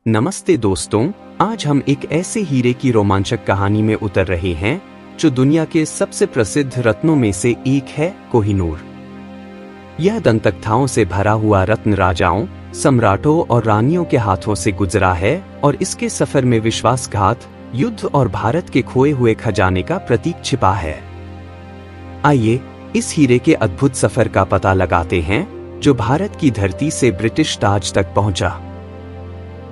नमस्ते दोस्तों, आज हम एक ऐसे हीरे की रोमांचक कहानी में उतर रहे हैं जो दुनिया के सबसे प्रसिद्ध रत्नों में से एक है, कोहिनूर। यह दंतकथाओं से भरा हुआ रत्न राजाओं, सम्राटों और रानियों के हाथों से गुजरा है और इसके सफर में विश्वासघात, युद्ध और भारत के खोए हुए खजाने का प्रतीक छिपा है। आइए इस हीरे के अद्भुत सफर का पता लगाते हैं जो भारत की धरती से ब्रिटिश ताज तक पहुंचा।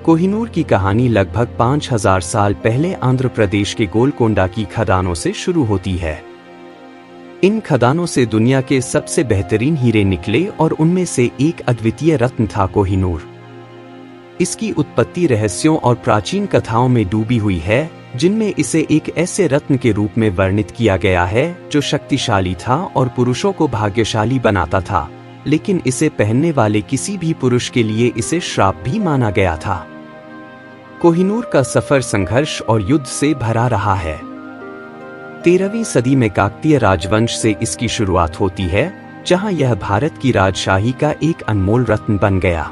कोहिनूर की कहानी लगभग 5000 साल पहले आंध्र प्रदेश के गोलकोंडा की खदानों से शुरू होती है। इन खदानों से दुनिया के सबसे बेहतरीन हीरे निकले और उनमें से एक अद्वितीय रत्न था कोहिनूर। इसकी उत्पत्ति रहस्यों और प्राचीन कथाओं में डूबी हुई है, जिनमें इसे एक ऐसे रत्न के रूप में वर्णित किया गया है जो शक्तिशाली था और पुरुषों को भाग्यशाली बनाता था, लेकिन इसे पहनने वाले किसी भी पुरुष के लिए इसे श्राप भी माना गया था। कोहिनूर का सफर संघर्ष और युद्ध से भरा रहा है। 13वीं सदी में काकतीय राजवंश से इसकी शुरुआत होती है, जहां यह भारत की राजशाही का एक अनमोल रत्न बन गया।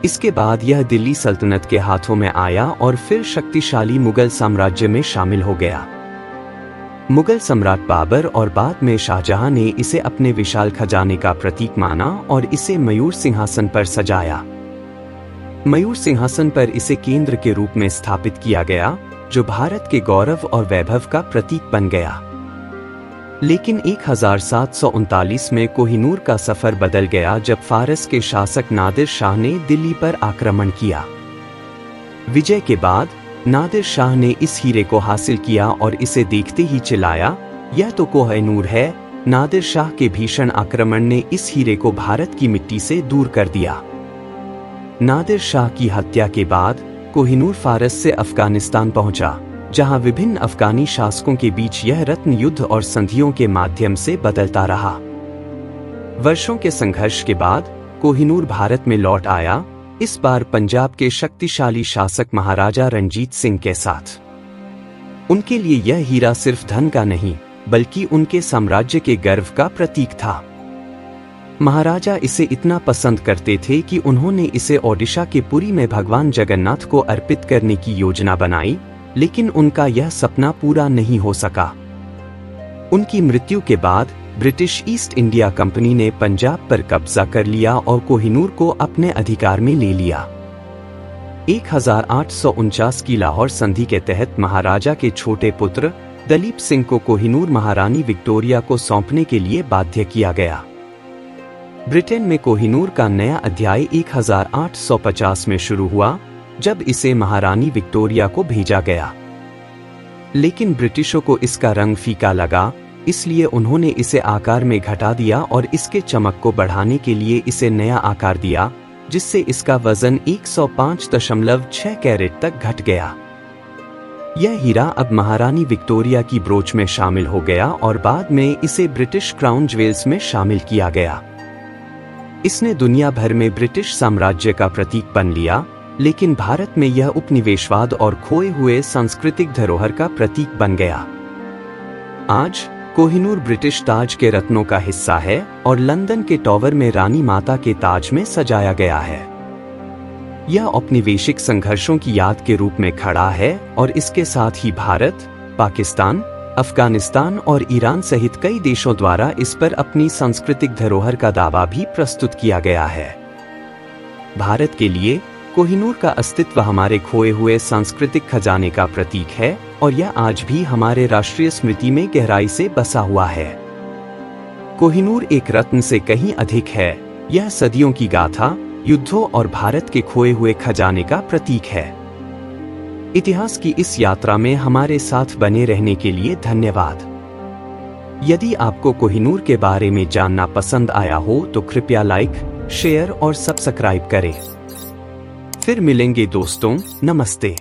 इसके बाद यह दिल्ली सल्तनत के हाथों में आया और फिर शक्तिशाली मुगल साम्राज्य में शामिल हो गया। मुगल सम्राट बाबर और बाद में शाहजहां ने इसे अपने विशाल खजाने का प्रतीक माना और इसे मयूर सिंहासन पर सजाया। मयूर सिंहासन पर इसे केंद्र के रूप में स्थापित किया गया, जो भारत के गौरव और वैभव का प्रतीक बन गया। लेकिन 1739 में कोहिनूर का सफर बदल गया जब फारस के शासक नादिर शाह ने दिल्ली पर आक्रमण किया। विजय के बाद नादिर शाह ने इस हीरे को हासिल किया और इसे देखते ही चिल्लाया, यह तो कोहिनूर है। नादिर शाह के भीषण आक्रमण ने इस हीरे को भारत की मिट्टी से दूर कर दिया। नादिर शाह की हत्या के बाद कोहिनूर फारस से अफगानिस्तान पहुंचा, जहां विभिन्न अफगानी शासकों के बीच यह रत्न युद्ध और संधियों के माध्यम से बदलता रहा। वर्षों के संघर्ष के बाद कोहिनूर भारत में लौट आया, इस बार पंजाब के शक्तिशाली शासक महाराजा रणजीत सिंह के साथ। उनके लिए यह हीरा सिर्फ धन का नहीं, बल्कि उनके साम्राज्य के गर्व का प्रतीक था। महाराजा इसे इतना पसंद करते थे कि उन्होंने इसे ओडिशा के पुरी में भगवान जगन्नाथ को अर्पित करने की योजना बनाई, लेकिन उनका यह सपना पूरा नहीं हो सका। उनकी मृत्यु के बाद ब्रिटिश ईस्ट इंडिया कंपनी ने पंजाब पर कब्जा कर लिया और कोहिनूर को अपने अधिकार में ले लिया। 1849 की लाहौर संधि के तहत महाराजा के छोटे पुत्र दलीप सिंह को कोहिनूर महारानी विक्टोरिया को सौंपने के लिए बाध्य किया गया। ब्रिटेन में कोहिनूर का नया अध्याय 1850 में शुरू हुआ, जब इसे महारानी विक्टोरिया को भेजा गया। लेकिन ब्रिटिशों को इसका रंग फीका लगा, इसलिए उन्होंने इसे आकार में घटा दिया और इसके चमक को बढ़ाने के लिए इसे नया आकार दिया, जिससे इसका वजन 105.6 कैरेट तक घट गया। यह हीरा अब महारानी विक्टोरिया की ब्रोच में शामिल हो गया और बाद में इसे ब्रिटिश क्राउन ज्वेल्स में शामिल किया गया। इसने दुनिया भर में ब्रिटिश साम्राज्य का प्रतीक बन लिया, लेकिन भारत में यह उपनिवेशवाद और खोए हुए सांस्कृतिक धरोहर का प्रतीक बन गया। आज कोहिनूर ब्रिटिश ताज के रत्नों का हिस्सा है और लंदन के टॉवर में रानी माता के ताज में सजाया गया है। यह औपनिवेशिक संघर्षों की याद के रूप में खड़ा है और इसके साथ ही भारत, पाकिस्तान, अफगानिस्तान और ईरान सहित कई देशों द्वारा इस पर अपनी सांस्कृतिक धरोहर का दावा भी प्रस्तुत किया गया है। भारत के लिए कोहिनूर का अस्तित्व हमारे खोए हुए सांस्कृतिक खजाने का प्रतीक है और यह आज भी हमारे राष्ट्रीय स्मृति में गहराई से बसा हुआ है। कोहिनूर एक रत्न से कहीं अधिक है, यह सदियों की गाथा, युद्धों और भारत के खोए हुए खजाने का प्रतीक है। इतिहास की इस यात्रा में हमारे साथ बने रहने के लिए धन्यवाद। यदि आपको कोहिनूर के बारे में जानना पसंद आया हो तो कृपया लाइक, शेयर और सब्सक्राइब करें। फिर मिलेंगे दोस्तों, नमस्ते।